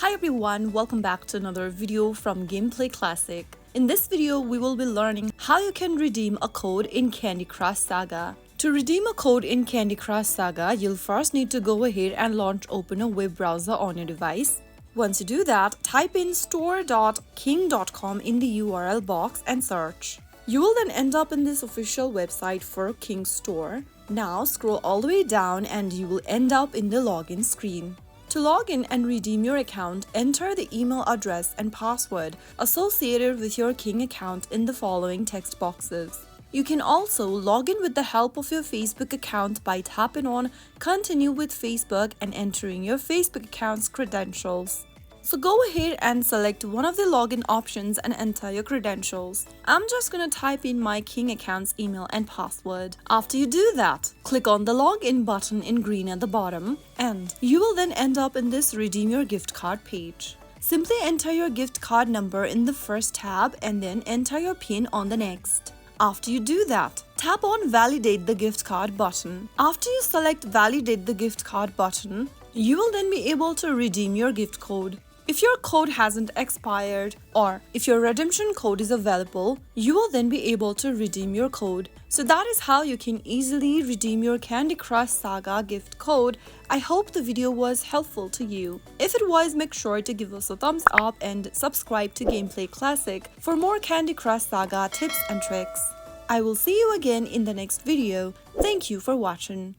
Hi everyone, welcome back to another video from Gameplay Classic. In this video, we will be learning how you can redeem a code in Candy Crush Saga. To redeem a code in Candy Crush Saga, you'll first need to go ahead and open a web browser on your device. Once you do that, type in store.king.com in the URL box and search. You will then end up in this official website for King's Store. Now scroll all the way down and you will end up in the login screen. To log in and redeem your account, enter the email address and password associated with your King account in the following text boxes. You can also log in with the help of your Facebook account by tapping on Continue with Facebook and entering your Facebook account's credentials. So go ahead and select one of the login options and enter your credentials. I'm just gonna type in my King account's email and password. After you do that, click on the login button in green at the bottom and you will then end up in this redeem your gift card page. Simply enter your gift card number in the first tab and then enter your PIN on the next. After you do that, tap on validate the gift card button. After you select validate the gift card button, you will then be able to redeem your gift code. If your code hasn't expired or if your redemption code is available, you will then be able to redeem your code. So that is how you can easily redeem your Candy Crush Saga gift code. I hope the video was helpful to you. If it was, make sure to give us a thumbs up and subscribe to Gameplay Classic for more Candy Crush Saga tips and tricks. I will see you again in the next video. Thank you for watching.